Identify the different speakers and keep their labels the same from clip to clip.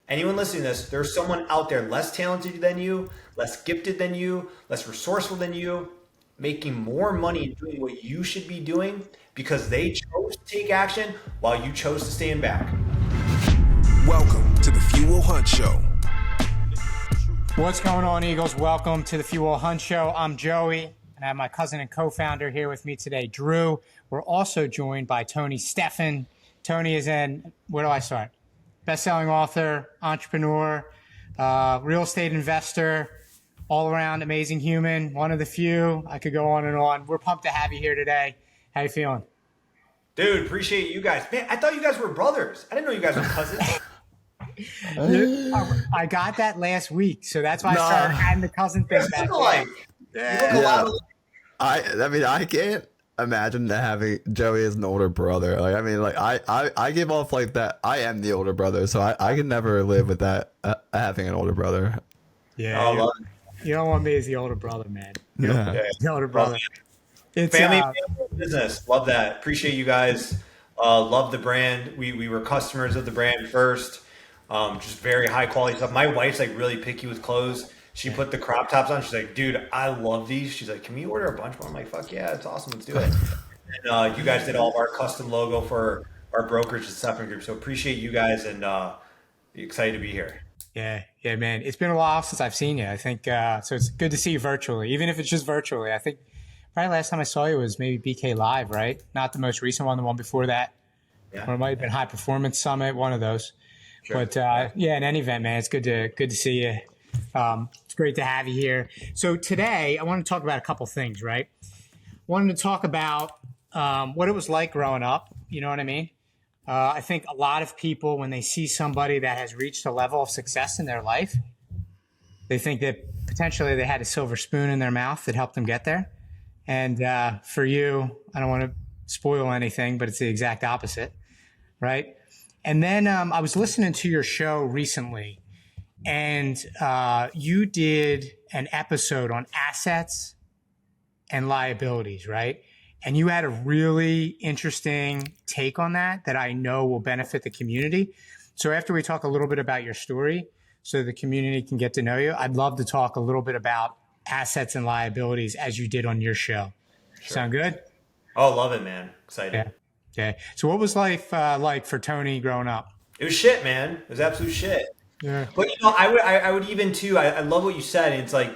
Speaker 1: anyone listening to this, there's someone out there less talented than you, less gifted than you, less resourceful than you, making more money and doing what you should be doing because they chose to take action while you chose to stand back.
Speaker 2: Welcome to the Fuel Hunt Show.
Speaker 3: What's going on, Eagles? Welcome to the Fuel Hunt Show. I'm Joey, and I have my cousin and co-founder here with me today, Drew. We're also joined by Tony Stephan. Tony is where do I start? Best-selling author, entrepreneur, real estate investor, all-around amazing human, one of the few. I could go on and on. We're pumped to have you here today. How you feeling?
Speaker 1: Dude, appreciate you guys. Man, I thought you guys were brothers. I didn't know you guys were cousins.
Speaker 3: I got that last week, so that's why I started adding the cousin thing back.
Speaker 4: I can't imagine having Joey as an older brother. I give off like that. I am the older brother, so I can never live with that having an older brother.
Speaker 3: Yeah, you don't want me as the older brother, man.
Speaker 4: Yeah.
Speaker 3: The older brother. It's
Speaker 1: family business. Love that. Appreciate you guys. Love the brand. We were customers of the brand first. Just very high quality stuff. My wife's like really picky with clothes. She put the crop tops on. She's like, dude, I love these. She's like, can we order a bunch more? I'm like, fuck yeah, it's awesome. Let's do it. And you guys did all of our custom logo for our brokerage and Stephan Group. So appreciate you guys and excited to be here.
Speaker 3: Yeah, man. It's been a while since I've seen you. I think so. It's good to see you virtually, even if it's just virtually. I think probably last time I saw you was maybe BK Live, right? Not the most recent one, the one before that.
Speaker 1: Yeah.
Speaker 3: Or it might have been High Performance Summit, one of those. Sure. But in any event, man, it's good to see you. It's great to have you here. So today I want to talk about a couple things, right? Wanted to talk about what it was like growing up. You know what I mean? I think a lot of people, when they see somebody that has reached a level of success in their life, they think that potentially they had a silver spoon in their mouth that helped them get there. And for you, I don't want to spoil anything, but it's the exact opposite, right? And then I was listening to your show recently, and you did an episode on assets and liabilities, right? And you had a really interesting take on that I know will benefit the community. So after we talk a little bit about your story so the community can get to know you, I'd love to talk a little bit about assets and liabilities as you did on your show. Sure. Sound good?
Speaker 1: Oh, love it, man. Excited.
Speaker 3: Yeah. Okay. So what was life like for Tony growing up?
Speaker 1: It was shit, man. It was absolute shit.
Speaker 3: Yeah.
Speaker 1: But I would even too. I love what you said. And it's like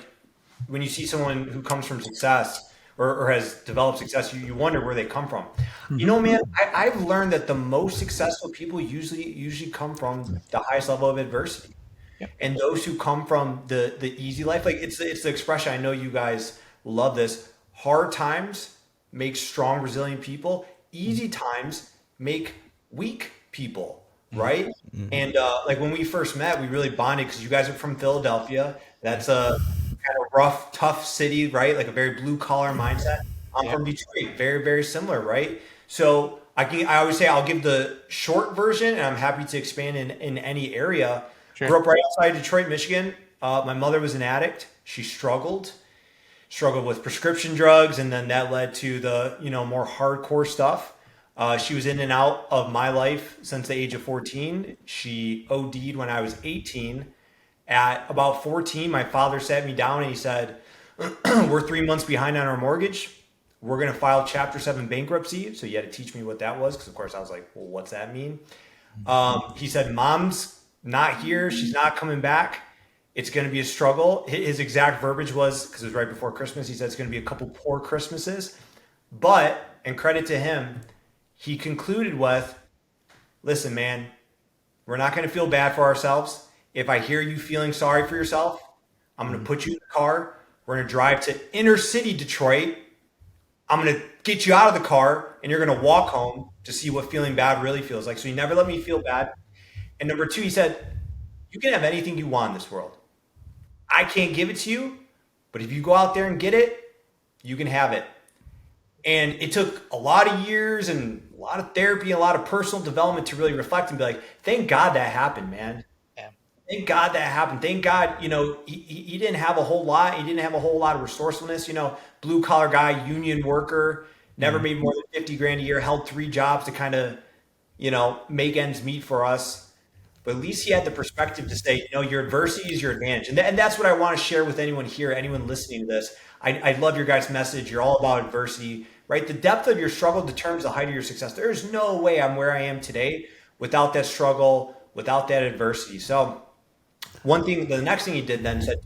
Speaker 1: when you see someone who comes from success or has developed success, you wonder where they come from. Mm-hmm. You know, man, I've learned that the most successful people usually come from the highest level of adversity. Yep. And those who come from the easy life, like it's the expression. I know you guys love this. Hard times make strong, resilient people. Easy times make weak people, right? Mm-hmm. And like when we first met, we really bonded because you guys are from Philadelphia. That's a kind of rough, tough city, right? Like a very blue collar mindset. I'm from Detroit, very, very similar, right? So I always say I'll give the short version, and I'm happy to expand in any area. Sure. Grew up right outside Detroit, Michigan. My mother was an addict. She struggled with prescription drugs, and then that led to the more hardcore stuff. She was in and out of my life since the age of 14. She OD'd when I was 18. At about 14, my father sat me down and he said, we're 3 months behind on our mortgage. We're going to file Chapter 7 bankruptcy. So you had to teach me what that was, because of course I was like, well, what's that mean? He said, Mom's not here. She's not coming back. It's going to be a struggle. His exact verbiage was, because it was right before Christmas, he said it's going to be a couple poor Christmases. But, and credit to him, he concluded with, listen, man, we're not going to feel bad for ourselves. If I hear you feeling sorry for yourself, I'm going to put you in the car. We're going to drive to inner city Detroit. I'm going to get you out of the car, and you're going to walk home to see what feeling bad really feels like. So he never let me feel bad. And number two, he said, you can have anything you want in this world. I can't give it to you, but if you go out there and get it, you can have it. And it took a lot of years and a lot of therapy, a lot of personal development to really reflect and be like, thank God that happened, man. Yeah. Thank God that happened. Thank God, he didn't have a whole lot. He didn't have a whole lot of resourcefulness, blue collar guy, union worker, never made more than $50,000 a year, held 3 jobs to kind of, make ends meet for us. but at least he had the perspective to say, your adversity is your advantage. And that's what I want to share with anyone here, anyone listening to this. I love your guys' message. You're all about adversity, right? The depth of your struggle determines the height of your success. There's no way I'm where I am today without that struggle, without that adversity. So the next thing he did then said,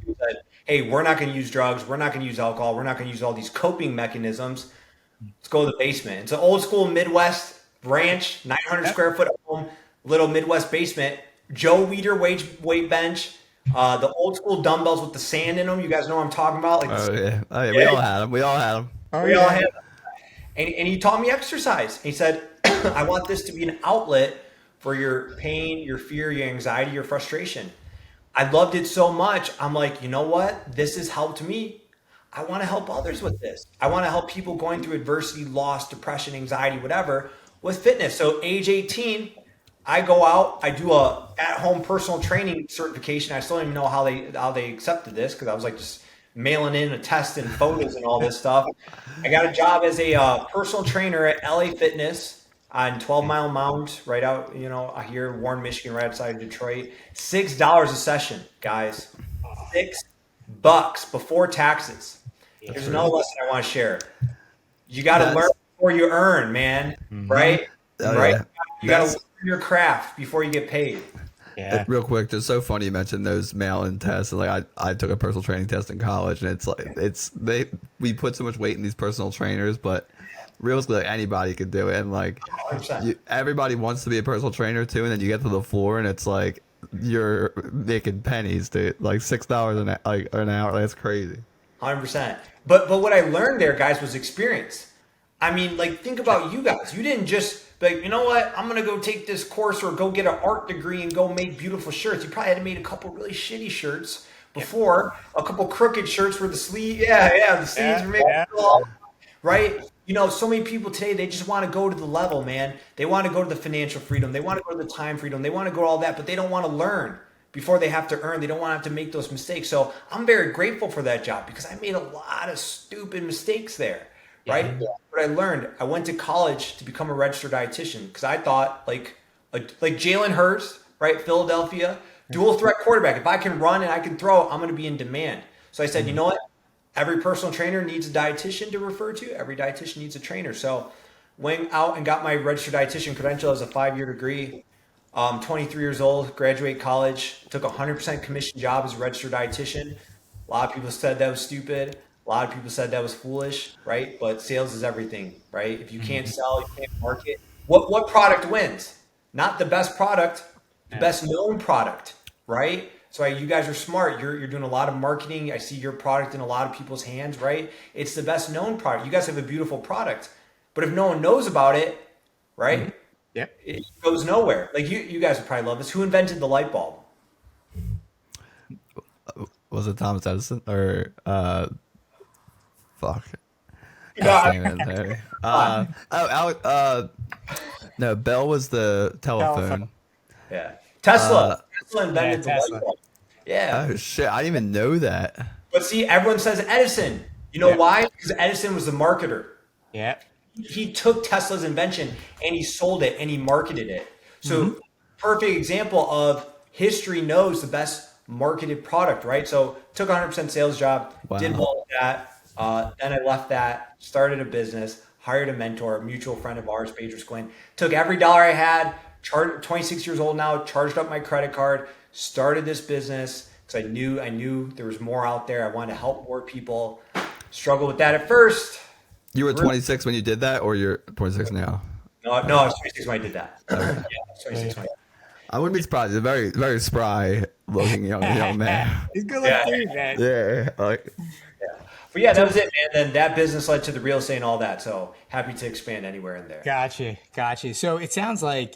Speaker 1: hey, we're not going to use drugs. We're not going to use alcohol. We're not going to use all these coping mechanisms. Let's go to the basement. It's an old school Midwest ranch, 900 square foot home, little Midwest basement. Joe Weider weight bench, the old school dumbbells with the sand in them. You guys know what I'm talking about?
Speaker 4: Yeah. We all had them. We all had them.
Speaker 1: We all had them. And he taught me exercise. He said, I want this to be an outlet for your pain, your fear, your anxiety, your frustration. I loved it so much. I'm like, you know what? This has helped me. I want to help others with this. I want to help people going through adversity, loss, depression, anxiety, whatever, with fitness. So age 18, I go out, I do a at-home personal training certification. I still don't even know how they accepted this, because I was like just mailing in a test and photos and all this stuff. I got a job as a personal trainer at LA Fitness on 12 Mile Mound, right out, here in Warren, Michigan, right outside of Detroit. $6 a session, guys. $6 before taxes. Here's another lesson I want to share. You got to learn before you earn, man. Right? Right? Yeah. You got to learn your craft before you get paid.
Speaker 4: Yeah. Real quick, just so funny you mentioned those mail-in tests. Like I took a personal training test in college, and it's like we put so much weight in these personal trainers, but realistically, like, anybody could do it. And like everybody wants to be a personal trainer too, and then you get to the floor, and it's like you're making pennies, dude. Like $6 an hour. That's crazy.
Speaker 1: 100%. But what I learned there, guys, was experience. I mean, like, think about you guys. You didn't just be like, you know what? I'm going to go take this course or go get an art degree and go make beautiful shirts. You probably had made a couple really shitty shirts before, a couple crooked shirts where the sleeve, the sleeves were made right? So many people today, they just want to go to the level, man. They want to go to the financial freedom. They want to go to the time freedom. They want to go to all that, but they don't want to learn before they have to earn. They don't want to have to make those mistakes. So I'm very grateful for that job, because I made a lot of stupid mistakes there, right? Yeah. But I learned. I went to college to become a registered dietitian, because I thought like Jalen Hurts, right? Philadelphia, dual threat quarterback. If I can run and I can throw, I'm going to be in demand. So I said, you know what? Every personal trainer needs a dietitian to refer to. Every dietitian needs a trainer. So went out and got my registered dietitian credential as a 5-year degree. 23 years old, graduate college, took a 100% commission job as a registered dietitian. A lot of people said that was stupid. A lot of people said that was foolish, right? But sales is everything, right? If you can't sell, you can't market. What product wins? Not the best product, the best known product, right? So you guys are smart. You're doing a lot of marketing. I see your product in a lot of people's hands, right? It's the best known product. You guys have a beautiful product, but if no one knows about it, right? Mm-hmm.
Speaker 3: Yep.
Speaker 1: It goes nowhere. Like you guys would probably love this. Who invented the light bulb?
Speaker 4: Was it Thomas Edison or fuck? No, Bell was the telephone.
Speaker 1: Yeah. Tesla invented the light bulb. Yeah.
Speaker 4: Oh shit, I didn't even know that.
Speaker 1: But see, everyone says Edison. You know why? Because Edison was the marketer.
Speaker 3: Yeah.
Speaker 1: He took Tesla's invention and he sold it and he marketed it. So perfect example of history knows the best marketed product, right? So took a 100% sales job, did well with that. Then I left that, started a business, hired a mentor, a mutual friend of ours, Pedro Squin. Took every dollar I had, charged, 26 years old now, charged up my credit card, started this business because I knew there was more out there. I wanted to help more people. Struggled with that at first.
Speaker 4: You were 26 when you did that, or you're 26 now?
Speaker 1: No, I was 26 when I did that. Yeah, I was 26 when
Speaker 4: I wouldn't be surprised. He's a very, very spry looking young man.
Speaker 3: He's good looking, man.
Speaker 4: Yeah.
Speaker 1: But yeah, that was it, man. Then that business led to the real estate and all that. So happy to expand anywhere in there.
Speaker 3: Gotcha. So it sounds like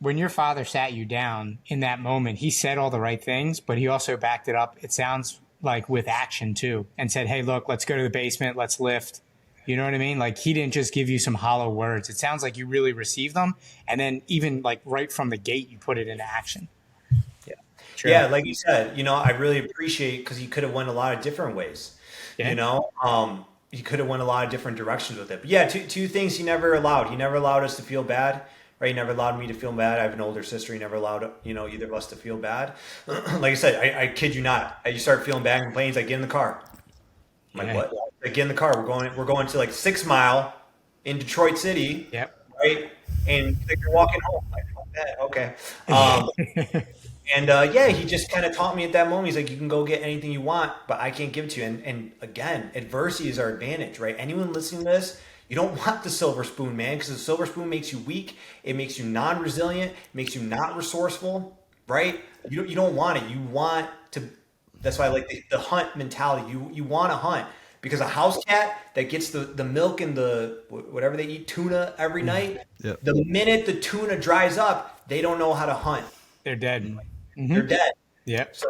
Speaker 3: when your father sat you down in that moment, he said all the right things, but he also backed it up. It sounds like with action too, and said, "Hey, look, let's go to the basement. Let's lift." You know what I mean? Like he didn't just give you some hollow words. It sounds like you really received them. And then even like right from the gate, you put it into action.
Speaker 1: Yeah. True. Yeah. Like you said, I really appreciate, because he could have went a lot of different ways, he could have went a lot of different directions with it. But yeah, two things he never allowed. He never allowed us to feel bad. right? He never allowed me to feel bad. I have an older sister. He never allowed, either of us to feel bad. Like I said, I kid you not. You start feeling bad and complaining. He's like, get in the car. I'm like,
Speaker 3: Yeah.
Speaker 1: what? Like, get in the car. We're going to like 6 Mile in Detroit City.
Speaker 3: Yep.
Speaker 1: Right. And like, you're walking home. Like, fuck that. Okay. And yeah, he just kind of taught me at that moment. He's like, you can go get anything you want, but I can't give it to you. And again, adversity is our advantage, right? Anyone listening to this, you don't want the silver spoon, man, because the silver spoon makes you weak. It makes you non-resilient. It makes you not resourceful, right? You don't want it. You want to. That's why I like the hunt mentality. You want to hunt because a house cat that gets the milk and the whatever they eat, tuna every night.
Speaker 4: Yep.
Speaker 1: The minute the tuna dries up, they don't know how to hunt.
Speaker 3: They're dead.
Speaker 1: They're dead.
Speaker 3: Yep.
Speaker 1: So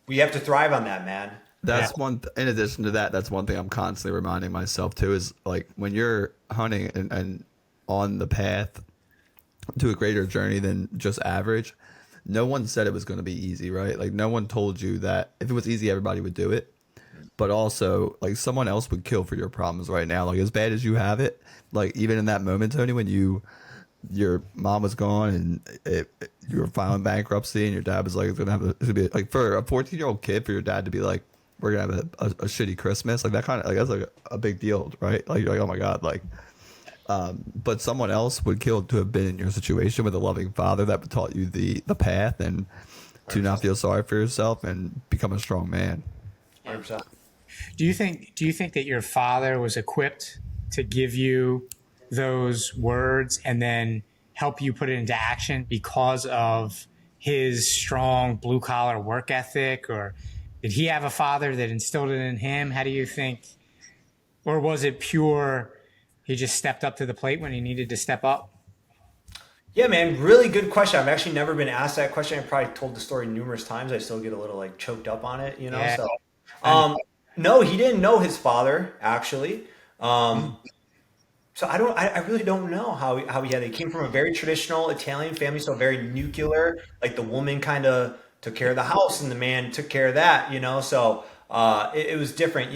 Speaker 1: we have to thrive on that, man.
Speaker 4: That's in addition to that, that's one thing I'm constantly reminding myself too, is like when you're hunting and on the path to a greater journey than just average, no one said it was going to be easy, right? Like no one told you that if it was easy, everybody would do it. But also like someone else would kill for your problems right now. Like as bad as you have it, like even in that moment, Tony, when your mom was gone and you were filing bankruptcy and your dad was like, it's gonna be like for a 14-year-old kid, for your dad to be like, we're gonna have a shitty Christmas, like that kind of like that's like a big deal, right? Like you're like, oh my god, like but someone else would kill to have been in your situation with a loving father that taught you the path and to not feel sorry for yourself and become a strong man.
Speaker 1: 100%.
Speaker 3: Do you think that your father was equipped to give you those words and then help you put it into action because of his strong blue collar work ethic, or did he have a father that instilled it in him? How do you think, or was it pure he just stepped up to the plate when he needed to step up?
Speaker 1: Yeah, man, really good question. I've actually never been asked that question. I've probably told the story numerous times. I still get a little like choked up on it,
Speaker 3: Yeah.
Speaker 1: So no, he didn't know his father actually. So I really don't know how he had it. He came from a very traditional Italian family, so very nuclear. Like the woman kind of took care of the house and the man took care of that, So it was different,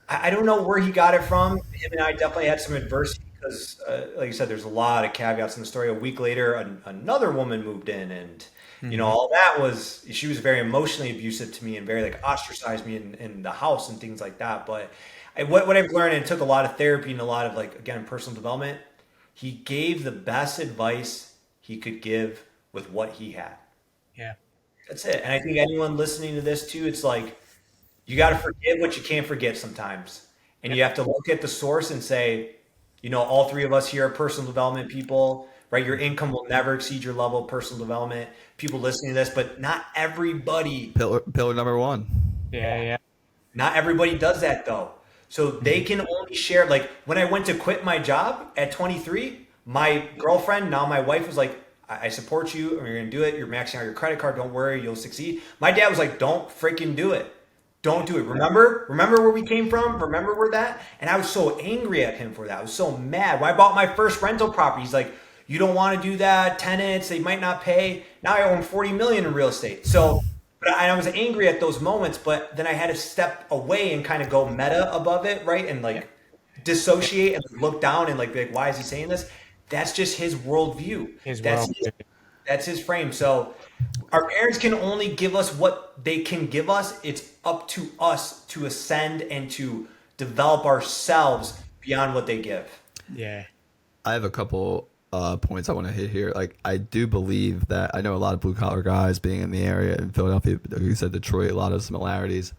Speaker 1: I don't know where he got it from. Him and I definitely had some adversity because, like you said, there's a lot of caveats in the story. A week later, another woman moved in, and all that she was very emotionally abusive to me and very like ostracized me in the house and things like that. But what I've learned, and it took a lot of therapy and a lot of like, again, personal development, he gave the best advice he could give with what he had.
Speaker 3: Yeah.
Speaker 1: That's it. And I think anyone listening to this too, it's like, you got to forgive what you can't forget sometimes. And you have to look at the source and say, all three of us here are personal development people, right? Your income will never exceed your level of personal development. People listening to this, but not everybody.
Speaker 4: Pillar number one.
Speaker 3: Yeah.
Speaker 1: Not everybody does that though. So they can only share, like when I went to quit my job at 23, my girlfriend, now my wife, was like, I support you. You're going to do it. You're maxing out your credit card. Don't worry. You'll succeed. My dad was like, don't freaking do it. Don't do it. Remember where we came from? Remember where that? And I was so angry at him for that. I was so mad. When I bought my first rental property, he's like, you don't want to do that. Tenants, they might not pay. Now I own $40 million in real estate. So, but I was angry at those moments, but then I had to step away and kind of go meta above it, right? And like dissociate and look down and like be like, why is he saying this? That's just his worldview. That's his frame. So our parents can only give us what they can give us. It's up to us to ascend and to develop ourselves beyond what they give.
Speaker 3: Yeah.
Speaker 4: I have a couple points I want to hit here. Like, I do believe that I know a lot of blue collar guys being in the area in Philadelphia, like you said, Detroit, a lot of similarities.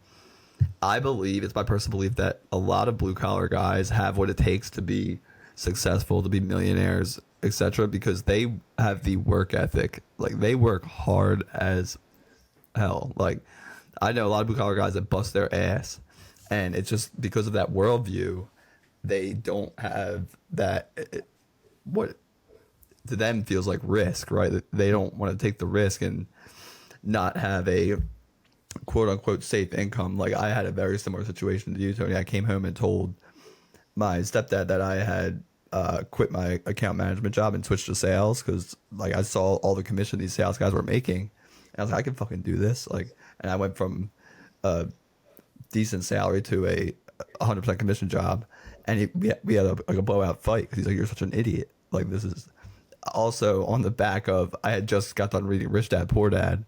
Speaker 4: I believe, it's my personal belief, that a lot of blue collar guys have what it takes to be successful, to be millionaires, etc., because they have the work ethic. Like, they work hard as hell. Like, I know a lot of blue collar guys that bust their ass, and it's just because of that worldview, they don't have that, what to them feels like risk, right? They don't want to take the risk and not have a quote unquote safe income. Like, I had a very similar situation to you, Tony. I came home and told my stepdad that I had quit my account management job and switched to sales because, like, I saw all the commission these sales guys were making, and I was like, I can fucking do this. Like, and I went from a decent salary to a 100% commission job, and we had a blowout fight because he's like, you're such an idiot. Like, this is, also on the back of I had just got done reading Rich Dad Poor Dad,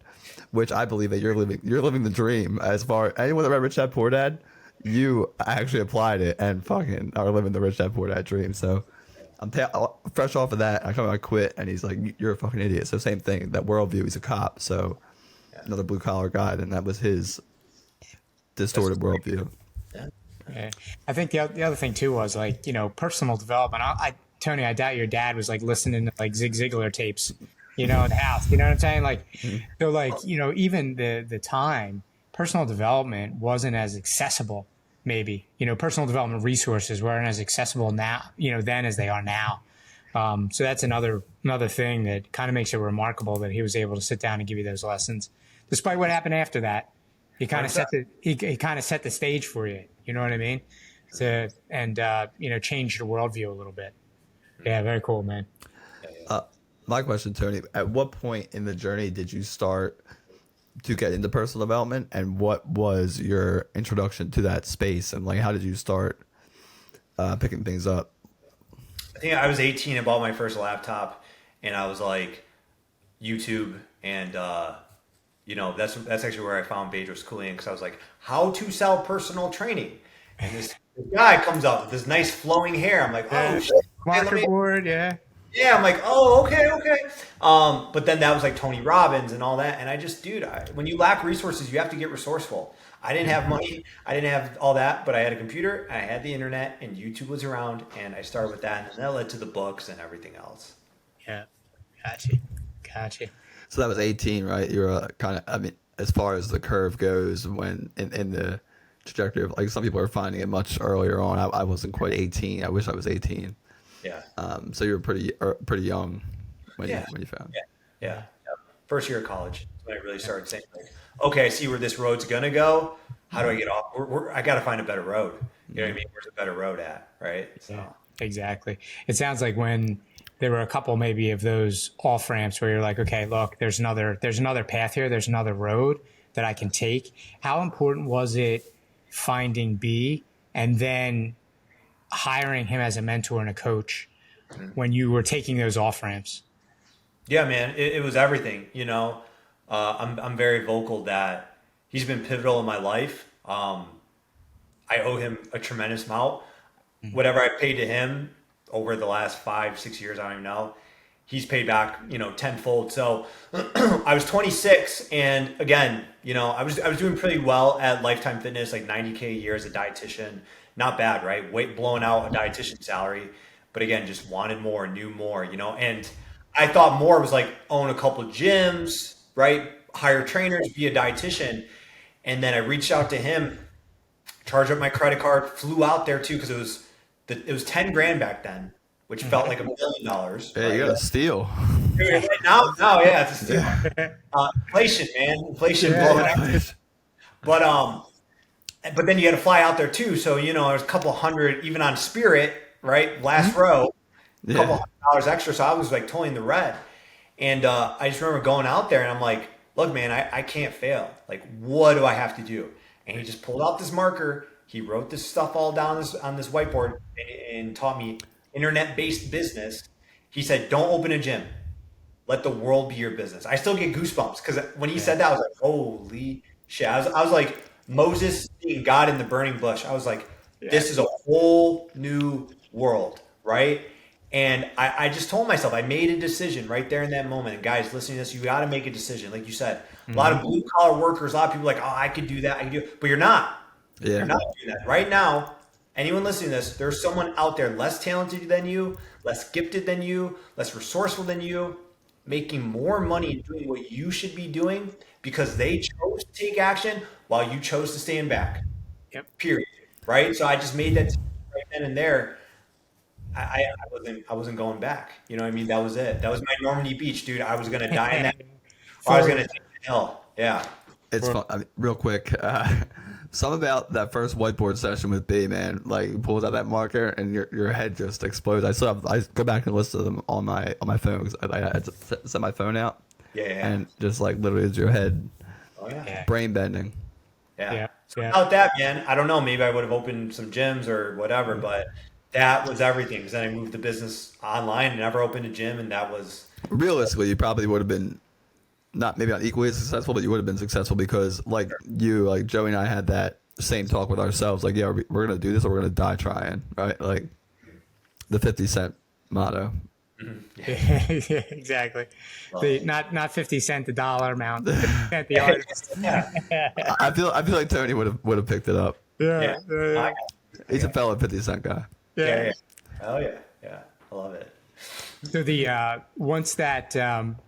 Speaker 4: which I believe that you're living the dream. As far anyone that read Rich Dad Poor Dad, you actually applied it and fucking are living the Rich Dad Poor Dad dream. So I'm fresh off of that. I quit, and he's like, "You're a fucking idiot." So same thing. That worldview. He's a cop, so another blue collar guy, and that was his distorted worldview.
Speaker 3: Yeah. I think the other thing too was like, personal development. Tony, I doubt your dad was like listening to like Zig Ziglar tapes, in the house. You know what I'm saying? Like, so like, even the time, personal development wasn't as accessible. Maybe, personal development resources weren't as accessible now, then as they are now. So that's another thing that kind of makes it remarkable that he was able to sit down and give you those lessons, despite what happened after that. He kind of set the stage for you. You know what I mean? Change your worldview a little bit. Yeah, very cool, man.
Speaker 4: My question, Tony, at what point in the journey did you start to get into personal development, and what was your introduction to that space, and like how did you start picking things up?
Speaker 1: I think I was 18 and bought my first laptop, and I was like, YouTube, and that's actually where I found Bedros Keuilian, because I was like, how to sell personal training, and this guy comes up with this nice flowing hair. I'm like, oh shit,
Speaker 3: marker board, yeah.
Speaker 1: Yeah, I'm like, oh, okay. But then that was like Tony Robbins and all that. And I just, dude, when you lack resources, you have to get resourceful. I didn't have money. I didn't have all that, but I had a computer, I had the internet, and YouTube was around. And I started with that. And that led to the books and everything else.
Speaker 3: Yeah. Gotcha.
Speaker 4: So that was 18, right? You were as far as the curve goes, when in the trajectory of, like, some people are finding it much earlier on. I wasn't quite 18. I wish I was 18.
Speaker 1: Yeah.
Speaker 4: So you were pretty young when you found.
Speaker 1: Yeah. First year of college is when I really started saying, like, okay, I see where this road's gonna go. How do I get off? I got to find a better road. You know what I mean? Where's a better road at? Right. So.
Speaker 3: Yeah, exactly. It sounds like when there were a couple maybe of those off ramps where you're like, okay, look, there's another path here. There's another road that I can take. How important was it finding B and then hiring him as a mentor and a coach when you were taking those off ramps?
Speaker 1: Yeah, man, it was everything. I'm very vocal that he's been pivotal in my life. I owe him a tremendous amount. Whatever I paid to him over the last 5-6 years, I don't even know, he's paid back, tenfold. So I was 26, and again, I was doing pretty well at Lifetime Fitness, like $90K a year as a dietitian. Not bad, right? Blowing out a dietitian salary. But again, just wanted more, knew more, and I thought more was like own a couple of gyms, right? Hire trainers, be a dietitian. And then I reached out to him, charged up my credit card, flew out there too, because it was 10 grand back then, which felt like $1 million.
Speaker 4: Yeah,
Speaker 1: right?
Speaker 4: You got a steal.
Speaker 1: Now, yeah, it's a steal. Inflation, man. Inflation blowing up. But then you had to fly out there too. So, there's a couple hundred, even on Spirit, right? Last row, a couple $100 extra. So I was like totally in the red. And I just remember going out there and I'm like, look, man, I can't fail. Like, what do I have to do? And he just pulled out this marker. He wrote this stuff all down on this whiteboard and taught me internet-based business. He said, don't open a gym. Let the world be your business. I still get goosebumps because when he said that, I was like, holy shit. I was like Moses seeing God in the burning bush. I was like, this is a whole new world, right? And I just told myself, I made a decision right there in that moment. And guys, listening to this, you got to make a decision. Like you said, a lot of blue collar workers, a lot of people are like, oh, I could do that. I could do it. But you're not.
Speaker 4: Yeah.
Speaker 1: You're not doing that. Right now, anyone listening to this, there's someone out there less talented than you, less gifted than you, less resourceful than you, making more money and doing what you should be doing because they chose to take action while you chose to stand back.
Speaker 3: Yep.
Speaker 1: Period. Right? So I just made that decision right then and there. I wasn't going back. You know what I mean? That was it. That was my Normandy Beach, dude. I was gonna die in that. I was gonna take the hill. Yeah.
Speaker 4: It's fun. I mean, real quick. Something about that first whiteboard session with B, man. Like, you pulls out that marker and your head just explodes. I go back and listen to them on my phone because I had to set my phone out.
Speaker 1: Yeah.
Speaker 4: And just like literally, it's your head.
Speaker 1: Oh yeah.
Speaker 4: Brain bending.
Speaker 1: Yeah. So without that, man, I don't know. Maybe I would have opened some gyms or whatever, but That was everything. Because then I moved the business online and never opened a gym, and that was
Speaker 4: Realistically, you probably would have been maybe not equally as successful, but you would have been successful because like Joey and I had that same talk with ourselves. Like, yeah, we're going to do this or we're going to die trying, right? Like the 50 cent motto.
Speaker 3: Yeah, exactly. Not 50 cent the dollar amount, 50 cent the artist.
Speaker 4: I feel like Tony would have picked it up.
Speaker 3: Yeah.
Speaker 4: He's a fellow 50 cent guy.
Speaker 1: yeah. Oh yeah, I love it.
Speaker 3: So the once that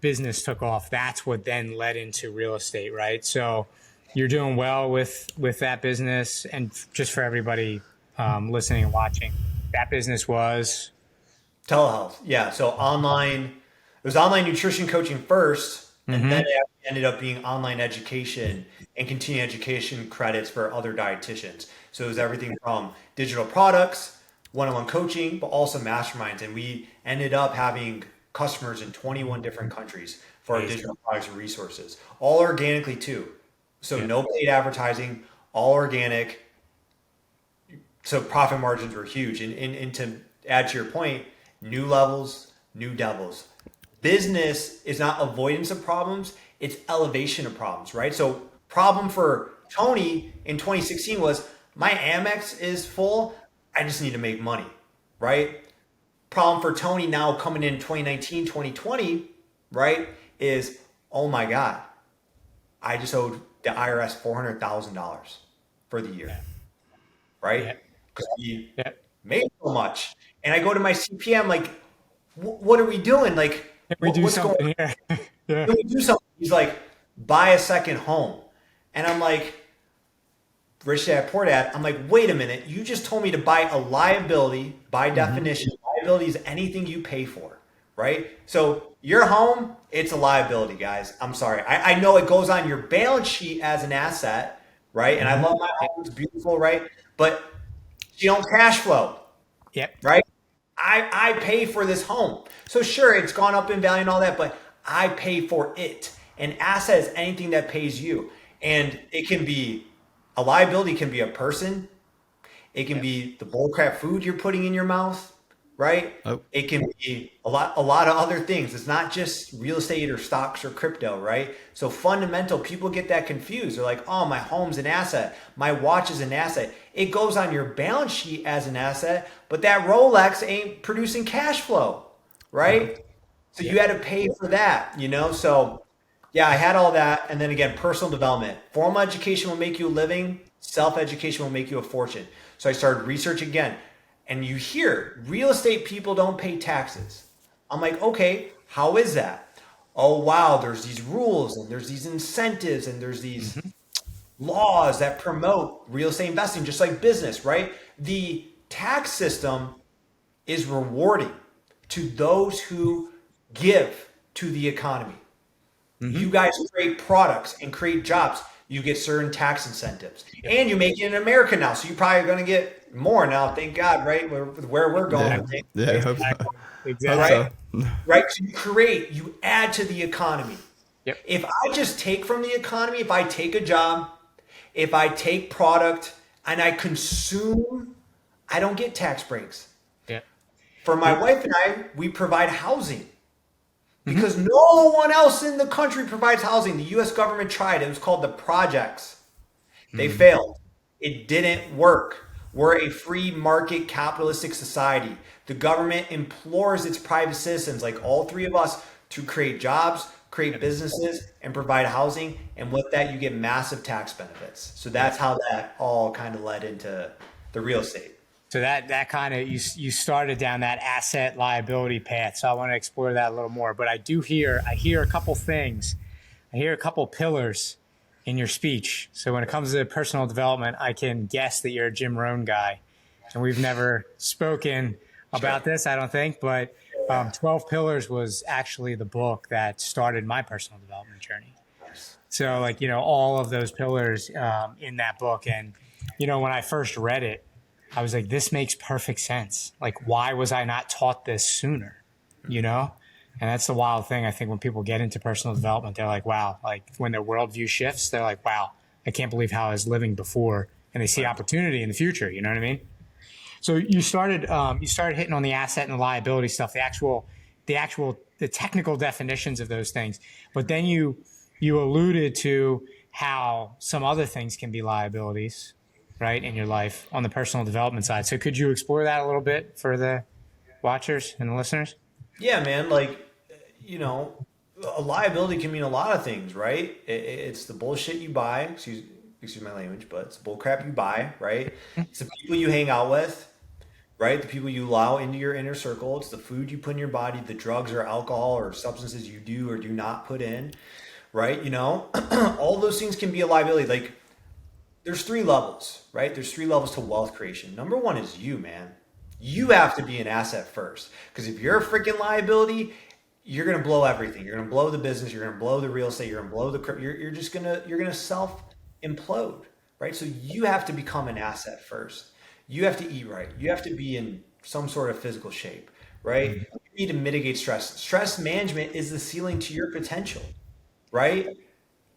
Speaker 3: business took off, that's what then led into real estate, right? So you're doing well with that business, and just for everybody listening and watching, that business was
Speaker 1: Telehealth. Yeah. So online, it was online nutrition coaching first, and then it ended up being online education and continuing education credits for other dietitians. So it was everything from digital products, one-on-one coaching, but also masterminds. And we ended up having customers in 21 different countries for our digital products and resources, all organically too. So no paid advertising, all organic. So profit margins were huge. And to add to your point, new levels, new devils. Business is not avoidance of problems, it's elevation of problems, right? So problem for Tony in 2016 was my Amex is full, I just need to make money, right? Problem for Tony now coming in 2019, 2020, right, is, oh my God, I just owed the IRS $400,000 for the year, right? Because we made so much. And I go to my CPA, I'm like, what are we doing? Like,
Speaker 3: we do
Speaker 1: what's
Speaker 3: something
Speaker 1: going on?
Speaker 3: here.
Speaker 1: Can we do something? He's like, buy a second home. And I'm like, Rich Dad Poor Dad, I'm like, wait a minute. You just told me to buy a liability. By definition, liability is anything you pay for, right? So your home, it's a liability, guys. I'm sorry. I know it goes on your balance sheet as an asset, right? And I love my home. It's beautiful, right? But you don't cash flow.
Speaker 3: Yep.
Speaker 1: Right? I pay for this home. So sure, it's gone up in value and all that, but I pay for it. An asset is anything that pays you. And it can be, a liability can be a person. It can be the bullcrap food you're putting in your mouth, right?
Speaker 4: Oh.
Speaker 1: It can be a lot of other things. It's not just real estate or stocks or crypto, right? So fundamental, people get that confused. They're like, oh, my home's an asset. My watch is an asset. It goes on your balance sheet as an asset, but that Rolex ain't producing cash flow, right? So you had to pay for that, So yeah, I had all that. And then again, personal development. Formal education will make you a living. Self-education will make you a fortune. So I started research again. And you hear real estate people don't pay taxes. I'm like, okay, how is that? Oh, wow, there's these rules and there's these incentives and there's these laws that promote real estate investing, just like business, right? The tax system is rewarding to those who give to the economy. You guys create products and create jobs. You get certain tax incentives. And you make it in America now. So you're probably going to get more now, thank God, right? Where we're going.
Speaker 4: Yeah, I hope so.
Speaker 3: Exactly.
Speaker 1: Right? So you add to the economy.
Speaker 3: Yep.
Speaker 1: If I just take from the economy, if I take a job, if I take product and I consume, I don't get tax breaks.
Speaker 3: Yep.
Speaker 1: For my wife and I, we provide housing. Because no one else in the country provides housing. The U.S. government tried. It was called the projects. They failed. It didn't work. We're a free market capitalistic society. The government implores its private citizens, like all three of us, to create jobs, create businesses, and provide housing. And with that, you get massive tax benefits. So that's how that all kind of led into the real estate.
Speaker 3: So that kind of, you started down that asset liability path. So I want to explore that a little more. But I hear a couple things. I hear a couple pillars in your speech. So when it comes to personal development, I can guess that you're a Jim Rohn guy. And we've never spoken about this, I don't think. But 12 Pillars was actually the book that started my personal development journey. So all of those pillars in that book. And, when I first read it, I was like, this makes perfect sense. Like, why was I not taught this sooner? And that's the wild thing. I think when people get into personal development, they're like, wow, like when their worldview shifts, they're like, wow, I can't believe how I was living before. And they see opportunity in the future. You know what I mean? So you started hitting on the asset and the liability stuff, the technical definitions of those things. But then you alluded to how some other things can be liabilities, right, in your life on the personal development side. So could you explore that a little bit for the watchers and the listeners?
Speaker 1: Yeah, man. Like, you know, a liability can mean a lot of things, right? It's the bullshit you buy. Excuse my language, but it's the bull crap you buy, right? It's the people you hang out with, right? The people you allow into your inner circle. It's the food you put in your body, the drugs or alcohol or substances you do or do not put in, right? You know, all those things can be a liability. Like, there's three levels, right? There's three levels to wealth creation. Number one is you, man. You have to be an asset first. Because if you're a freaking liability, you're gonna blow everything. You're gonna blow the business. You're gonna blow the real estate. You're gonna blow the crypto. You're gonna self implode, right? So you have to become an asset first. You have to eat right. You have to be in some sort of physical shape, right? You need to mitigate stress. Stress management is the ceiling to your potential, right?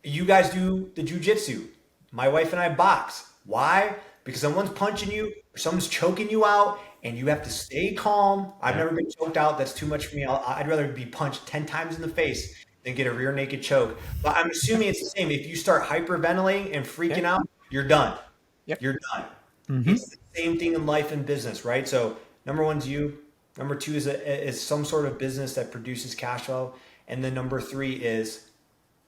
Speaker 1: You guys do the jujitsu. My wife and I box. Why? Because someone's punching you, or someone's choking you out, and you have to stay calm. I've never been choked out. That's too much for me. I'd rather be punched 10 times in the face than get a rear naked choke. But I'm assuming it's the same. If you start hyperventilating and freaking out, you're done.
Speaker 3: Yep.
Speaker 1: You're done. It's the same thing in life and business, right? So number one's you. Number two is some sort of business that produces cash flow. And then number three is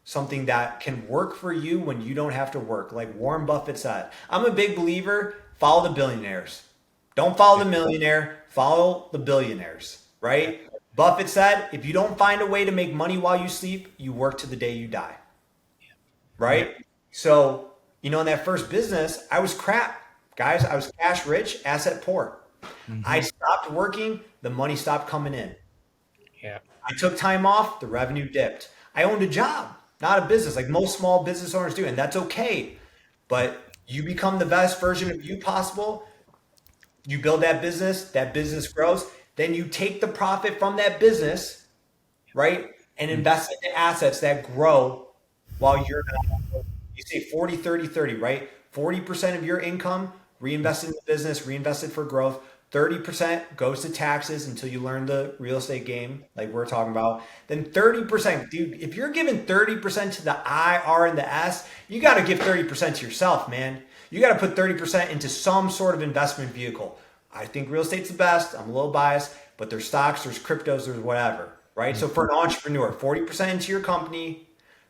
Speaker 1: something that can work for you when you don't have to work. Like Warren Buffett said, I'm a big believer, follow the billionaires. Don't follow the millionaire, follow the billionaires, right? Buffett said, if you don't find a way to make money while you sleep, you work to the day you die, right? So, in that first business, I was crap. Guys, I was cash rich, asset poor. I stopped working, the money stopped coming in.
Speaker 3: Yeah.
Speaker 1: I took time off, the revenue dipped. I owned a job, not a business, like most small business owners do, and that's okay. But you become the best version of you possible. You build that business grows. Then you take the profit from that business, right, and invest in the assets that grow while you're not. You say 40, 30, 30, right? 40% of your income reinvested in the business, reinvested for growth. 30% goes to taxes until you learn the real estate game, like we're talking about. Then 30%, dude, if you're giving 30% to the I, R, and the S, you got to give 30% to yourself, man. You got to put 30% into some sort of investment vehicle. I think real estate's the best. I'm a little biased, but there's stocks, there's cryptos, there's whatever, right? So for an entrepreneur, 40% into your company,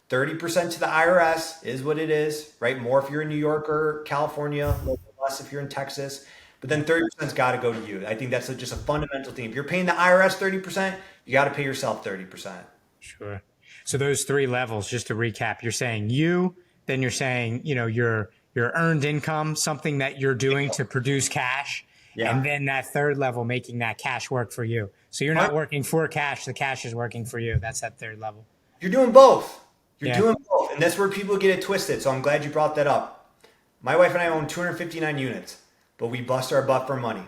Speaker 1: 30% to the IRS is what it is, right? More if you're in New York or California, a little bit less if you're in Texas. But then 30%'s got to go to you. I think that's just a fundamental thing. If you're paying the IRS 30%, you got to pay yourself 30%.
Speaker 3: Sure. So those three levels, just to recap, you're saying then you're saying, your earned income, something that you're doing to produce cash. Yeah. And then that third level, making that cash work for you. So you're not working for cash. The cash is working for you. That's that third level.
Speaker 1: You're doing both. You're doing both. And that's where people get it twisted. So I'm glad you brought that up. My wife and I own 259 units, but we bust our butt for money.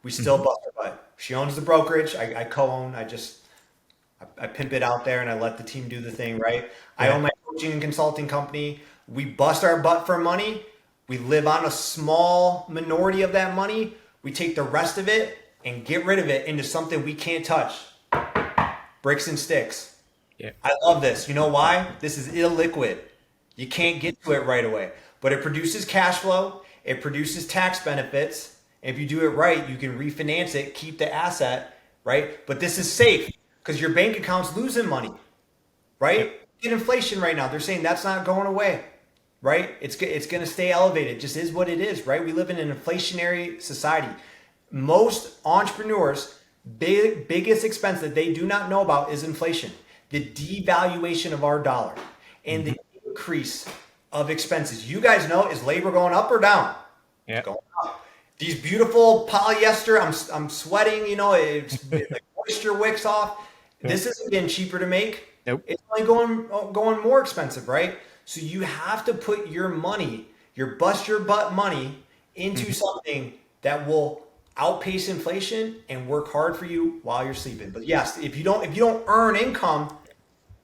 Speaker 1: We still bust our butt. She owns the brokerage. I co-own. I pimp it out there and I let the team do the thing, right? Yeah. I own my coaching and consulting company. We bust our butt for money. We live on a small minority of that money. We take the rest of it and get rid of it into something we can't touch. Bricks and sticks. Yeah. I love this. You know why? This is illiquid. You can't get to it right away. But it produces cash flow. It produces tax benefits. And if you do it right, you can refinance it, keep the asset, right? But this is safe because your bank account's losing money, right? Get inflation right now. They're saying that's not going away. Right? It's going to stay elevated. It just is what it is, right? We live in an inflationary society. Most entrepreneurs, biggest expense that they do not know about is inflation. The devaluation of our dollar and the increase of expenses. You guys know, is labor going up or down? Yeah. It's going up. These beautiful polyester, I'm sweating, it's like moisture wicks off. This isn't getting cheaper to make. Nope. It's only going more expensive, right? So you have to put your money, your bust your butt money into something that will outpace inflation and work hard for you while you're sleeping. But yes, if you don't earn income,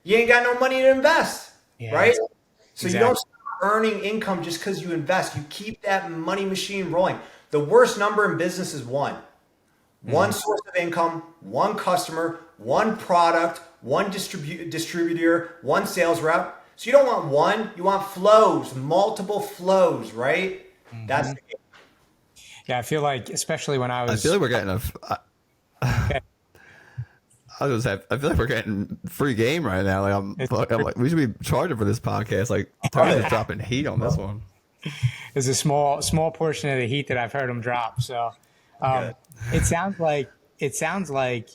Speaker 1: you ain't got no money to invest, right? So exactly. You don't start earning income just because you invest. You keep that money machine rolling. The worst number in business is one. One source of income, one customer, one product, one distributor, one sales rep. So you don't want one, you want flows, multiple flows, right? That's the game.
Speaker 3: Yeah, I feel like, especially when I
Speaker 4: I
Speaker 3: was.
Speaker 4: feel like we're getting
Speaker 3: Okay.
Speaker 4: I feel like we're getting free game right now. Like I'm like, we should be charging for this podcast. Like Tony's dropping heat on this one.
Speaker 3: There's a small portion of the heat that I've heard him drop. So it sounds like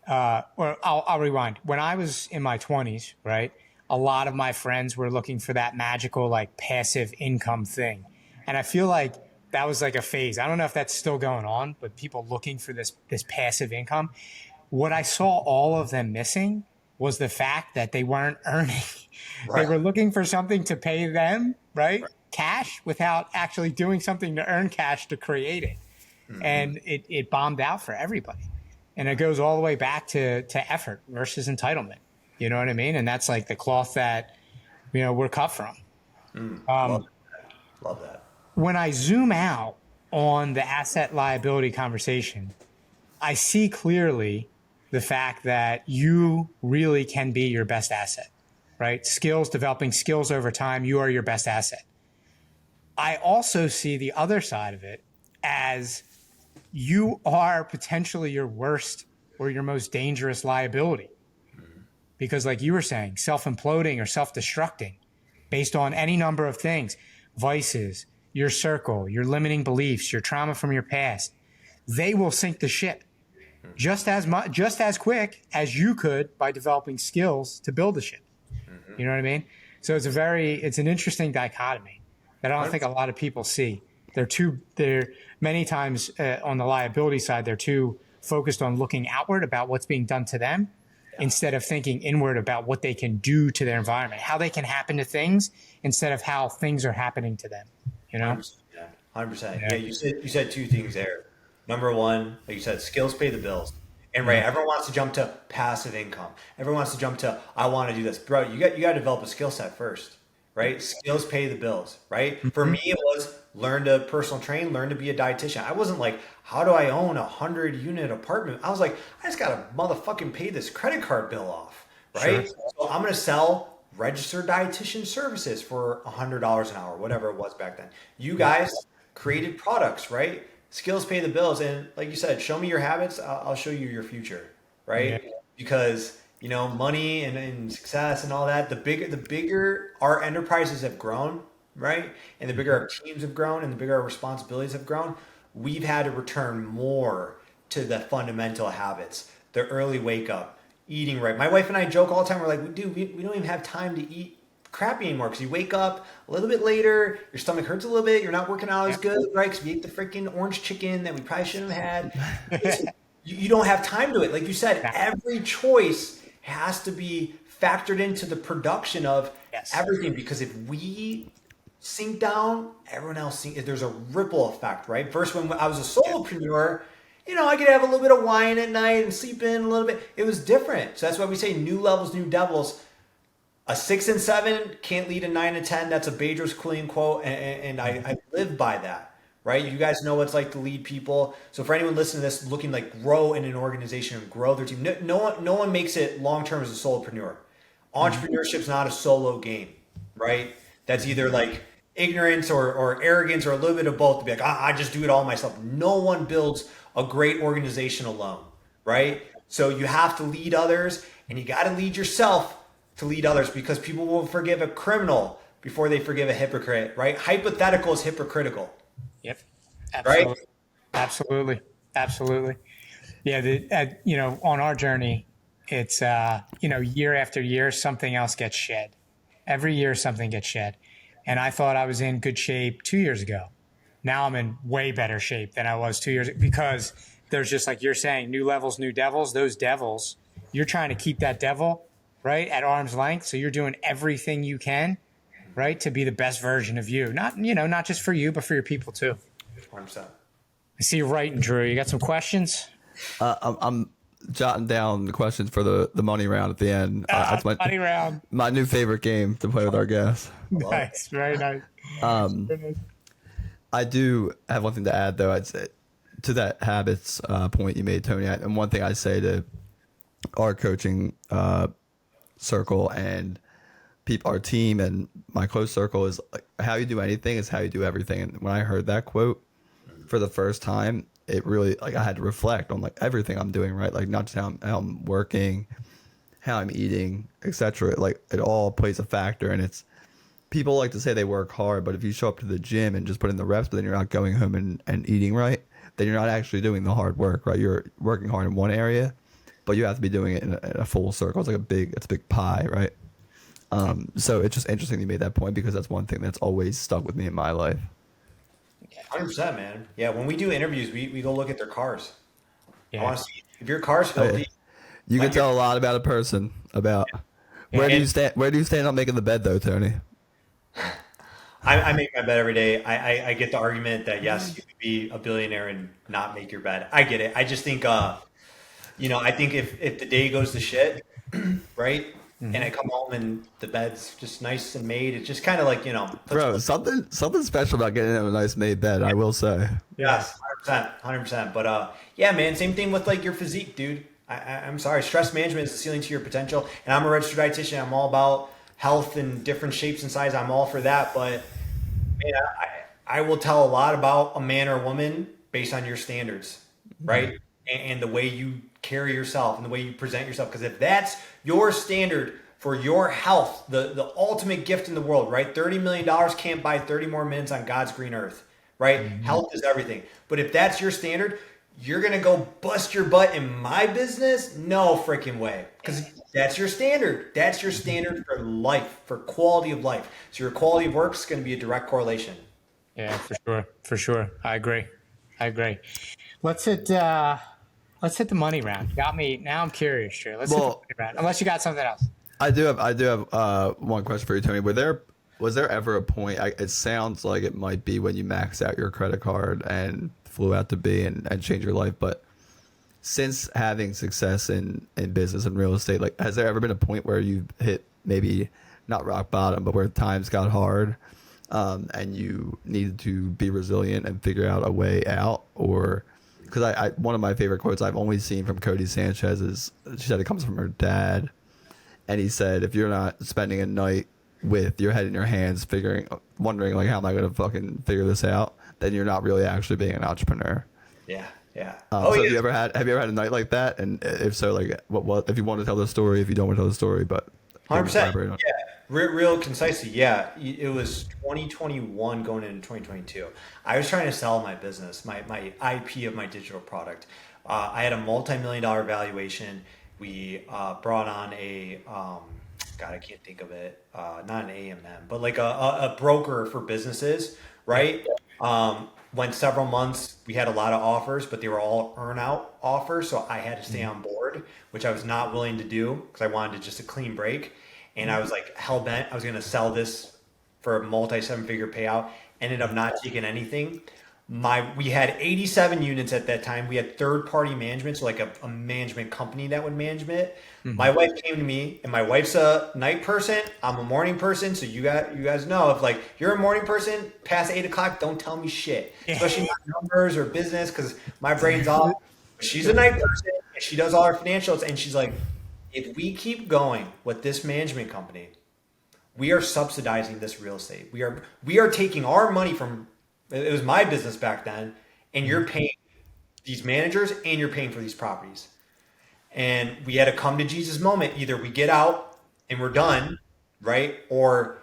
Speaker 3: or I'll rewind. When I was in my 20s, right, a lot of my friends were looking for that magical like passive income thing, and I feel like that was like a phase. I don't know if that's still going on, but people looking for this passive income. What I saw all of them missing was the fact that they weren't earning. Right. They were looking for something to pay them, right? Cash, without actually doing something to earn cash to create it. And it bombed out for everybody. And it goes all the way back to effort versus entitlement. You know what I mean? And that's like the cloth that, we're cut from.
Speaker 1: Love that.
Speaker 3: When I zoom out on the asset liability conversation, I see clearly the fact that you really can be your best asset, right? Developing skills over time, you are your best asset. I also see the other side of it as you are potentially your worst or your most dangerous liability. Because like you were saying, self-imploding or self-destructing based on any number of things, vices, your circle, your limiting beliefs, your trauma from your past, they will sink the ship just as quick as you could by developing skills to build the ship. You know what I mean? So it's an interesting dichotomy that I don't think a lot of people see. They're many times on the liability side, they're too focused on looking outward about what's being done to them instead of thinking inward about what they can do to their environment, how they can happen to things instead of how things are happening to them.
Speaker 1: 100%. Yeah, you said two things there. Number one, like you said, skills pay the bills. And right, everyone wants to jump to passive income. Everyone wants to jump to, I want to do this. Bro, you got to develop a skill set first, right? Skills pay the bills, right? For me, it was learn to personal train, learn to be a dietitian. I wasn't like, how do I own a 100-unit apartment? I was like, I just got to motherfucking pay this credit card bill off, right? Sure. So I'm going to sell registered dietitian services for $100 an hour, whatever it was back then. You guys created products, right? Skills pay the bills. And like you said, show me your habits. I'll show you your future, right? Yeah. Because, money and success and all that, the bigger our enterprises have grown, right? And the bigger our teams have grown and the bigger our responsibilities have grown, we've had to return more to the fundamental habits, the early wake up, eating right. My wife and I joke all the time. We're like, dude, we don't even have time to eat crappy anymore because you wake up a little bit later, your stomach hurts a little bit, you're not working out as good, right? Because we ate the freaking orange chicken that we probably shouldn't have had. You don't have time to it. Like you said, every choice has to be factored into the production of everything, because if we sink down, everyone else sinks. There's a ripple effect, right? First, when I was a solopreneur, I could have a little bit of wine at night and sleep in a little bit. It was different. So that's why we say new levels, new devils. A 6 and 7 can't lead a 9 and 10. That's a Bedros Keuilian quote, and I live by that, right? You guys know what it's like to lead people. So for anyone listening to this, looking like grow in an organization and grow their team, no one makes it long term as a solopreneur. Entrepreneurship's not a solo game, right? That's either like ignorance or arrogance or a little bit of both. To be like, I just do it all myself. No one builds a great organization alone, right? So you have to lead others, and you got to lead yourself to lead others, because people will forgive a criminal before they forgive a hypocrite, right? Hypothetical is hypocritical.
Speaker 3: Yep. Absolutely.
Speaker 1: Right?
Speaker 3: Absolutely. Yeah. On our journey, it's, year after year, something else gets shed. Every year, something gets shed. And I thought I was in good shape 2 years ago. Now I'm in way better shape than I was 2 years ago, because there's just, like you're saying, new levels, new devils. Those devils, you're trying to keep that devil right at arm's length. So you're doing everything you can, right, to be the best version of you. Not just for you, but for your people too.
Speaker 1: 100%.
Speaker 3: I see you writing, Drew. You got some questions?
Speaker 4: I'm jotting down the questions for the money round at the end. That's
Speaker 3: money round.
Speaker 4: My new favorite game to play with our guests.
Speaker 3: Nice, very nice.
Speaker 4: I do have one thing to add, though. I'd say to that habits point you made, Tony. And one thing I say to our coaching circle and people, our team, and my close circle is like, how you do anything is how you do everything. And when I heard that quote for the first time, it really, like, I had to reflect on like everything I'm doing, right? Like not just how I'm working, how I'm eating, etc. Like it all plays a factor. And it's, people like to say they work hard, but if you show up to the gym and just put in the reps, but then you're not going home and eating right, then you're not actually doing the hard work, right? You're working hard in one area, but you have to be doing it in a full circle. It's like it's a big pie, right? So it's just interesting you made that point, because that's one thing that's always stuck with me in my life.
Speaker 1: 100%, man. Yeah, when we do interviews, we go look at their cars.
Speaker 3: Yeah.
Speaker 1: I want to see if your car's filthy.
Speaker 4: You can tell a lot about a person about where do you stand. Where do you stand on making the bed, though, Tony?
Speaker 1: I make my bed every day. I get the argument that yes, you could be a billionaire and not make your bed. I get it. I just think, I think if the day goes to shit, right, and I come home and the bed's just nice and made, it's just kind of like,
Speaker 4: Bro, something special about getting a nice made bed, I will say.
Speaker 1: Yes, 100%. But yeah, man, same thing with like your physique, dude. I'm sorry, stress management is the ceiling to your potential, and I'm a registered dietitian. I'm all about health and different shapes and sizes. I'm all for that, but man, I will tell a lot about a man or a woman based on your standards, right? And the way you carry yourself and the way you present yourself. Because if that's your standard for your health, the ultimate gift in the world, right? $30 million can't buy 30 more minutes on God's green earth, right? Health is everything. But if that's your standard, you're going to go bust your butt in my business? No freaking way. Because that's your standard. That's your standard for life, for quality of life. So your quality of work is going to be a direct correlation.
Speaker 3: Yeah, for sure. For sure. I agree. Let's hit the money round. You got me. Now I'm curious, Drew. Let's hit the money round. Unless you got something else.
Speaker 4: I do have one question for you, Tony. Was there ever a point, it sounds like it might be when you maxed out your credit card and flew out to be and changed your life, but since having success in business and real estate, like, has there ever been a point where you hit maybe not rock bottom, but where times got hard, and you needed to be resilient and figure out a way out? Or because I one of my favorite quotes I've only seen from Cody Sanchez is, she said it comes from her dad, and he said, if you're not spending a night with your head in your hands wondering like, how am I going to fucking figure this out, then you're not really actually being an entrepreneur.
Speaker 1: Yeah.
Speaker 4: So have you ever had a night like that? And if so, like, what if you want to tell the story, if you don't want to tell the story, but
Speaker 1: 100%. Yeah. Real concisely. Yeah. It was 2021 going into 2022. I was trying to sell my business, my IP of my digital product. I had a multi-million-dollar valuation. We brought on a, God, I can't think of it. Not an AMM, but like a broker for businesses, right? Went several months. We had a lot of offers, but they were all earn out offers. So I had to stay on board, which I was not willing to do because I wanted just a clean break. And I was like hell bent. I was going to sell this for a multi 7-figure payout. Ended up not taking anything. We had 87 units at that time. We had third party management, so like a management company that would manage it. My wife came to me, and my wife's a night person. I'm a morning person. So you guys know, if like you're a morning person past 8 o'clock, don't tell me shit, especially not numbers or business, because my brain's off. She's a night person, and she does all our financials, and she's like, if we keep going with this management company, we are subsidizing this real estate. We are taking our money from, it was my business back then, and you're paying these managers and you're paying for these properties. And we had a come to Jesus moment. Either we get out and we're done, right? Or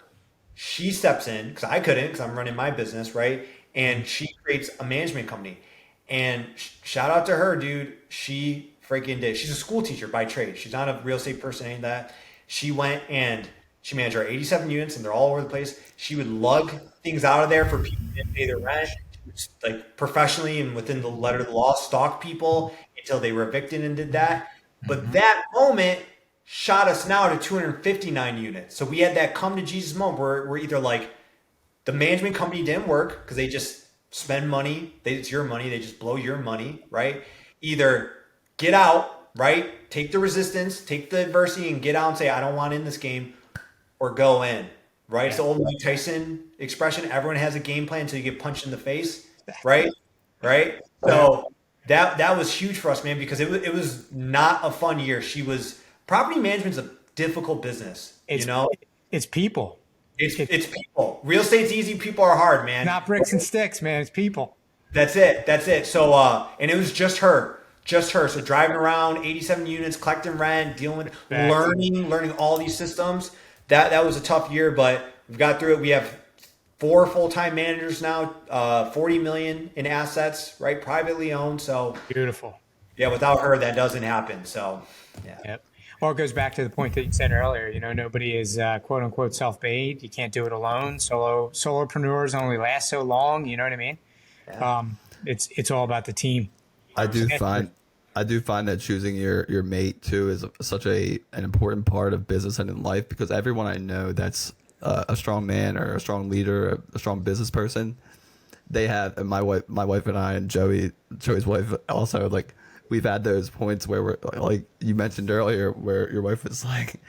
Speaker 1: she steps in, because I couldn't, because I'm running my business, right? And she creates a management company. And shout out to her, dude. She freaking did. She's a school teacher by trade. She's not a real estate person, ain't that. She went and she managed our 87 units, and they're all over the place. She would lug things out of there for people who didn't pay their rent. Like professionally and within the letter of the law, stalk people until they were evicted and did that. But that moment shot us now to 259 units. So we had that come to Jesus moment where we're either like, the management company didn't work because they just spend money. It's your money. They just blow your money, right? Either get out, right? Take the resistance, take the adversity and get out and say, I don't want in this game, or go in, right? It's the old Mike Tyson expression. Everyone has a game plan until you get punched in the face, right? Right. So that was huge for us, man, because it was not a fun year. Property management's a difficult business,
Speaker 3: It's it's people.
Speaker 1: It's people. Real estate's easy. People are hard, man.
Speaker 3: Not bricks and sticks, man. It's people.
Speaker 1: That's it. That's it. So, and it was just her. Just her. So driving around 87 units, collecting rent, dealing with learning all these systems. That was a tough year, but we've got through it. We have 4 full-time managers now, 40 million in assets, right? Privately owned. So
Speaker 3: beautiful.
Speaker 1: Yeah, without her, that doesn't happen. So yeah.
Speaker 3: Yep. Well, it goes back to the point that you said earlier. You know, nobody is quote unquote self-made. You can't do it alone. Solopreneurs only last so long. You know what I mean? Yeah. It's all about the team.
Speaker 4: I do find that choosing your mate too is such an important part of business and in life, because everyone I know that's a strong man or a strong leader, a strong business person, they have, and my wife and I and Joey's wife also, like, we've had those points where we're like you mentioned earlier, where your wife was like,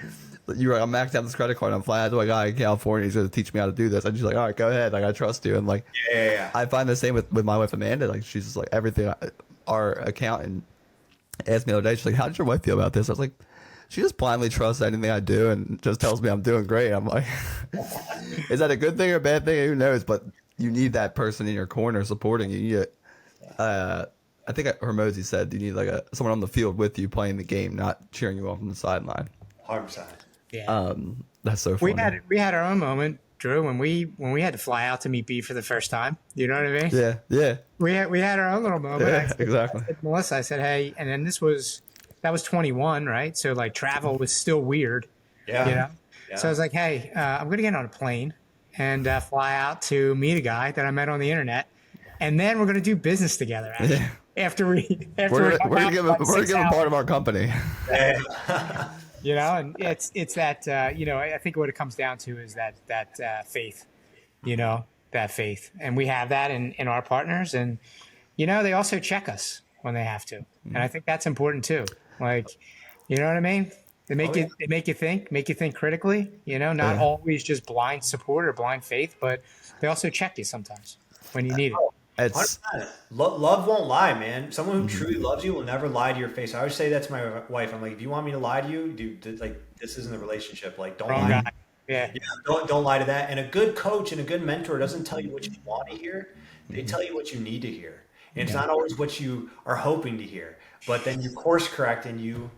Speaker 4: you're like, I'm maxing out this credit card, I'm flying out to a guy in California, he's going to teach me how to do this, and she's like, all right, go ahead, like, I trust you. And like, yeah. I find the same with my wife Amanda. Like, she's just like, everything. Our accountant asked me the other day, she's like, how did your wife feel about this? I was like, she just blindly trusts anything I do and just tells me I'm doing great. I'm like, is that a good thing or a bad thing? Who knows? But you need that person in your corner supporting you. You need I think Hermosi said you need like someone on the field with you playing the game, not cheering you on from the sideline.
Speaker 1: 100%.
Speaker 3: Yeah.
Speaker 4: That's so funny.
Speaker 3: We had our own moment, Drew, when we had to fly out to meet B for the first time. You know what I mean?
Speaker 4: Yeah.
Speaker 3: We had our own little moment.
Speaker 4: Yeah, exactly.
Speaker 3: I said, Melissa, I said, hey, and then that was 21, right? So like travel was still weird.
Speaker 1: Yeah.
Speaker 3: You know?
Speaker 1: Yeah.
Speaker 3: So I was like, hey, I'm going to get on a plane and fly out to meet a guy that I met on the internet, and then we're going to do business together.
Speaker 4: Yeah.
Speaker 3: After
Speaker 4: we're gonna give him part of our company.
Speaker 3: You know, and it's that you know, I think what it comes down to is that faith. You know, that faith, and we have that in our partners, and you know, they also check us when they have to, and I think that's important too. Like, you know what I mean? They make you think critically. You know, not always just blind support or blind faith, but they also check you sometimes when you need it.
Speaker 1: Love won't lie, man. Someone who truly loves you will never lie to your face. I always say that to my wife. I'm like, if you want me to lie to you, dude, like, this isn't a relationship. Like, don't lie.
Speaker 3: Yeah.
Speaker 1: Don't lie to that. And a good coach and a good mentor doesn't tell you what you want to hear. They tell you what you need to hear. And it's not always what you are hoping to hear. But then you course correct and you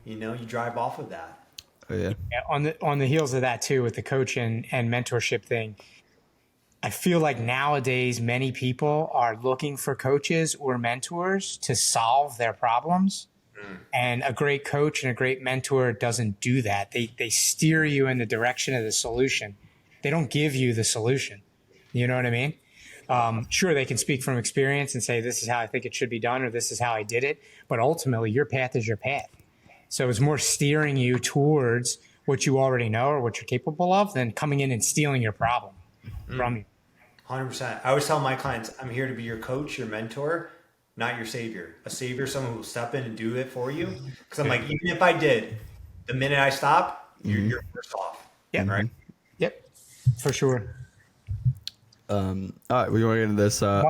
Speaker 1: drive off of that.
Speaker 4: Oh, yeah.
Speaker 3: On the heels of that too, with the coach and mentorship thing, I feel like nowadays many people are looking for coaches or mentors to solve their problems. And a great coach and a great mentor doesn't do that. They steer you in the direction of the solution. They don't give you the solution. You know what I mean? Sure, they can speak from experience and say, this is how I think it should be done, or this is how I did it. But ultimately, your path is your path. So it's more steering you towards what you already know or what you're capable of than coming in and stealing your problem from you.
Speaker 1: 100%. I always tell my clients, I'm here to be your coach, your mentor, not your savior. A savior is someone who will step in and do it for you. Because I'm like, even if I did, the minute I stop, you're first off.
Speaker 3: Yeah.
Speaker 1: Right?
Speaker 3: Yep. For sure.
Speaker 4: All right, we want to get into this
Speaker 3: the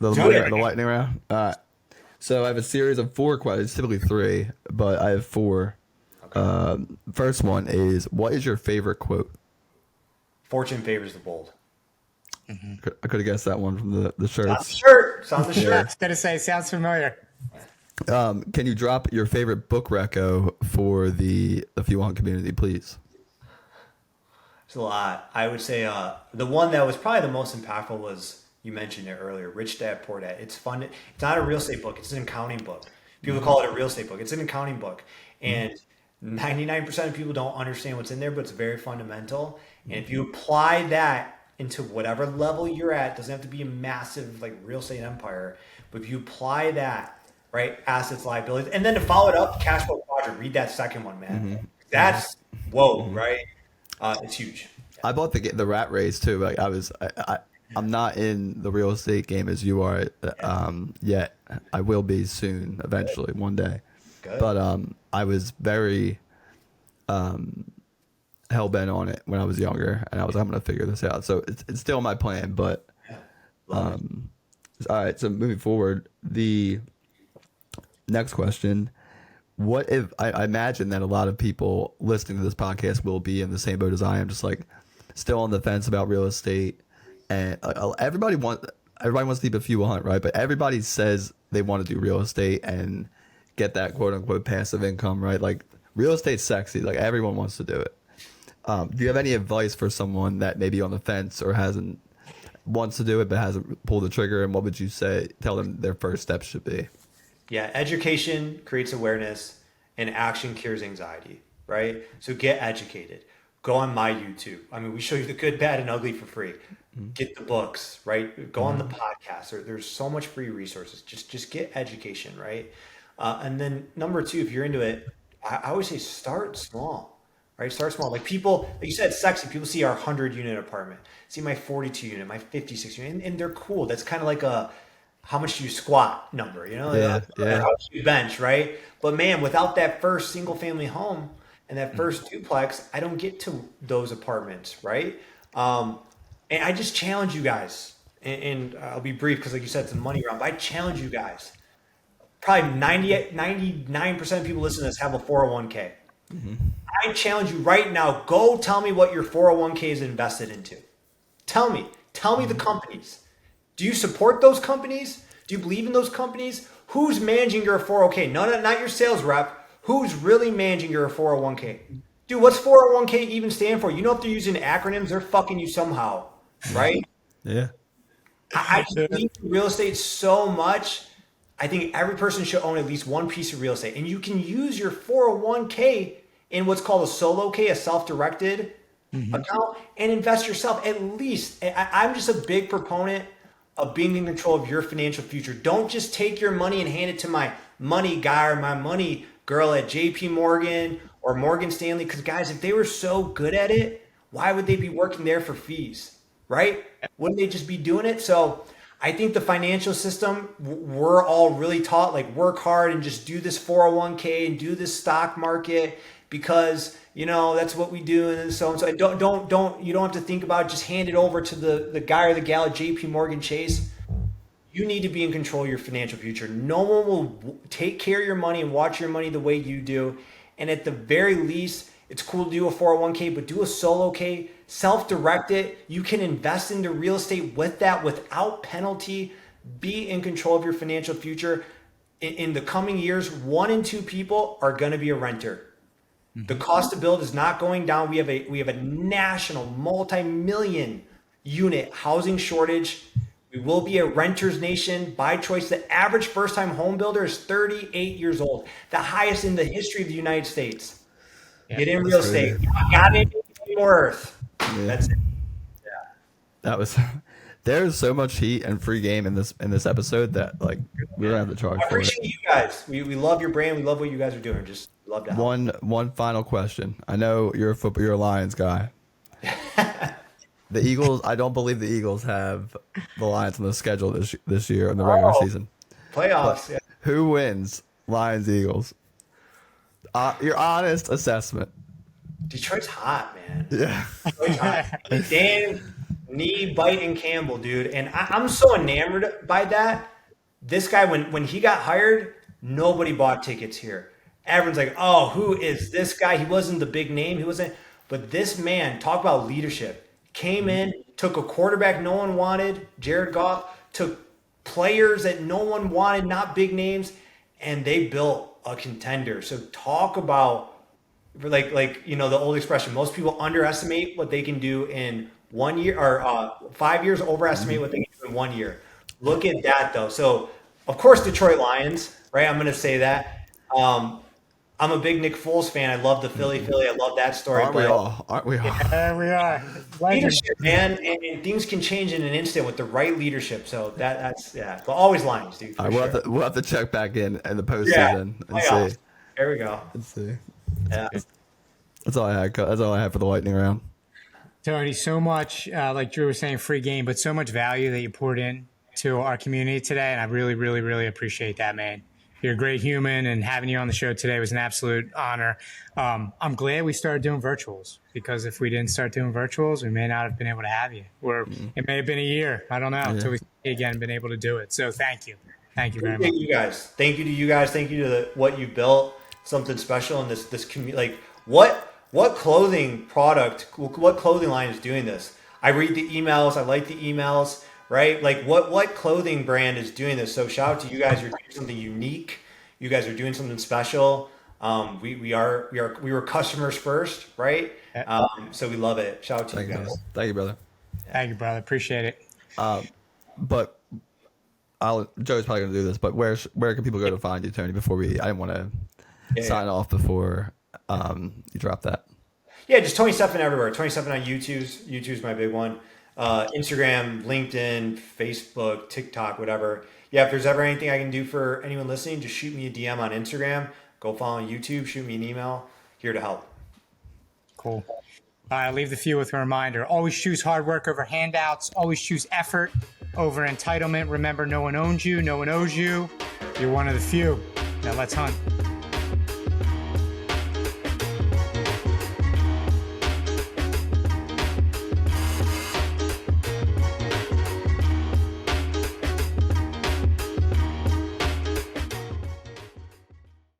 Speaker 4: lightning round. All right. So I have a series of 4 questions, typically 3, but I have 4. Okay. First one is, what is your favorite quote?
Speaker 1: Fortune favors the bold.
Speaker 4: I could have guessed that one from the shirts.
Speaker 1: It's on the shirt.
Speaker 3: I was going to say, sounds familiar.
Speaker 4: Can you drop your favorite book reco for the Fuel Hunt community, please?
Speaker 1: It's a lot. I would say the one that was probably the most impactful was, you mentioned it earlier, Rich Dad Poor Dad. It's fun. It's not a real estate book. It's an accounting book. People call it a real estate book. It's an accounting book. And 99% of people don't understand what's in there, but it's very fundamental. And if you apply that into whatever level you're at, it doesn't have to be a massive like real estate empire, but if you apply that, right, assets, liabilities, and then to follow it up, cash flow quadrant, read that second one, man. That's right? It's huge.
Speaker 4: I bought the rat race too. Like I'm not in the real estate game as you are yet. I will be soon, eventually, one day. Good. But I was very hell bent on it when I was younger, and I'm gonna figure this out. So it's still my plan, but all right. So moving forward, the next question: what if I imagine that a lot of people listening to this podcast will be in the same boat as I am, just like still on the fence about real estate, and everybody wants to keep a few hunt, right? But everybody says they want to do real estate and get that quote unquote passive income, right? Like real estate's sexy, like everyone wants to do it. Do you have any advice for someone that may be on the fence or wants to do it but hasn't pulled the trigger? And what would you tell them their first steps should be?
Speaker 1: Yeah, education creates awareness and action cures anxiety, right? So get educated. Go on my YouTube. I mean, we show you the good, bad, and ugly for free. Get the books, right? Go on the podcast. There's so much free resources. Just get education, right? And then number two, if you're into it, I always say start small, right? Start small. Like people, like you said, sexy. People see our 100-unit apartment, see my 42 unit, my 56 unit, and they're cool. That's kind of like a how much do you squat number, you know?
Speaker 4: Yeah.
Speaker 1: How much do you bench, right? But man, without that first single family home and that first duplex, I don't get to those apartments, right? And I just challenge you guys, and I'll be brief because like you said, it's a money round, but I challenge you guys. Probably 99% of people listening to this have a 401k. I challenge you right now, go tell me what your 401k is invested into. Tell me the companies. Do you support those companies? Do you believe in those companies? Who's managing your 401k? No, not your sales rep. Who's really managing your 401k? Dude, what's 401k even stand for? You know, if they're using acronyms, they're fucking you somehow, right?
Speaker 4: Yeah.
Speaker 1: I just believe in real estate so much. I think every person should own at least one piece of real estate. And you can use your 401k in what's called a solo K, a self-directed account, and invest yourself at least. I'm just a big proponent of being in control of your financial future. Don't just take your money and hand it to my money guy or my money girl at JP Morgan or Morgan Stanley. Because guys, if they were so good at it, why would they be working there for fees, right? Wouldn't they just be doing it? So I think the financial system, we're all really taught like work hard and just do this 401k and do this stock market because you know that's what we do and so on. So you don't have to think about it. Just hand it over to the guy or the gal at JP Morgan Chase. You need to be in control of your financial future. No one will take care of your money and watch your money the way you do. And at the very least, it's cool to do a 401k, but do a solo K, self-direct it. You can invest into real estate with that without penalty. Be in control of your financial future. In the coming years, 1 in 2 people are going to be a renter. The cost to build is not going down. We have a national multi-million unit housing shortage. We will be a renter's nation by choice. The average first-time home builder is 38 years old, the highest in the history of the United States. Get in real estate. Got it more earth.
Speaker 4: Yeah.
Speaker 1: That's it.
Speaker 4: That was. There's so much heat and free game in this episode that like we're gonna have to charge
Speaker 1: I
Speaker 4: for it.
Speaker 1: appreciate you guys. We love your brand. We love what you guys are doing. Just love to help.
Speaker 4: One final question. I know you're a Lions guy. The Eagles. I don't believe the Eagles have the Lions on the schedule this year in the regular season.
Speaker 1: Playoffs. Yeah.
Speaker 4: Who wins? Lions Eagles. Your honest assessment.
Speaker 1: Detroit's hot, man.
Speaker 4: Yeah.
Speaker 1: Detroit's hot. Dan, knee biting Campbell, dude, and I'm so enamored by that. This guy, when he got hired, nobody bought tickets here. Everyone's like, "Oh, who is this guy?" He wasn't the big name. He wasn't, but this man, talk about leadership. Came in, took a quarterback no one wanted, Jared Goff, took players that no one wanted, not big names, and they built a contender. So talk about like you know the old expression, most people underestimate what they can do in 1 year or 5 years, overestimate what they can do in 1 year. Look at that though. So of course Detroit Lions, right? I'm gonna say that. I'm a big Nick Foles fan. I love the Philly. I love that story.
Speaker 4: Aren't we all?
Speaker 3: There we are.
Speaker 1: Leadership, man, and things can change in an instant with the right leadership. So that's but always Lions, dude.
Speaker 4: All right, we'll have to check back in the postseason and see.
Speaker 1: There we go.
Speaker 4: Let's see.
Speaker 1: Yeah.
Speaker 4: That's all I had. That's all I had for the lightning round.
Speaker 3: Tony, so much, like Drew was saying, free game, but so much value that you poured in to our community today. And I really, really, really appreciate that, man. You're a great human, and having you on the show today was an absolute honor. I'm glad we started doing virtuals, because if we didn't start doing virtuals, we may not have been able to have you. Or it may have been a year. I don't know until we again been able to do it. So thank you. Thank you very much.
Speaker 1: Thank you guys. Thank you to you guys. Thank you to what you built. Something special in this community. Like what clothing product, what clothing line is doing this? I read the emails. I like the emails. Right? Like what clothing brand is doing this? So shout out to you guys. You're doing something unique. You guys are doing something special. We were customers first, right? So we love it. Shout out to you guys.
Speaker 4: Brother. Thank you, brother.
Speaker 3: Thank you, brother. Appreciate it.
Speaker 4: But Joe's probably gonna do this. But where can people go to find you, Tony? Before I didn't want to sign off before you drop that.
Speaker 1: Yeah, just Tony Stephan everywhere. Tony Stephan on YouTube. YouTube's my big one. Instagram, LinkedIn, Facebook, TikTok, whatever. Yeah, if there's ever anything I can do for anyone listening, just shoot me a DM on Instagram. Go follow on YouTube. Shoot me an email. Here to help.
Speaker 3: Cool. I'll leave the few with a reminder. Always choose hard work over handouts. Always choose effort over entitlement. Remember, no one owns you. No one owes you. You're one of the few. Now let's hunt.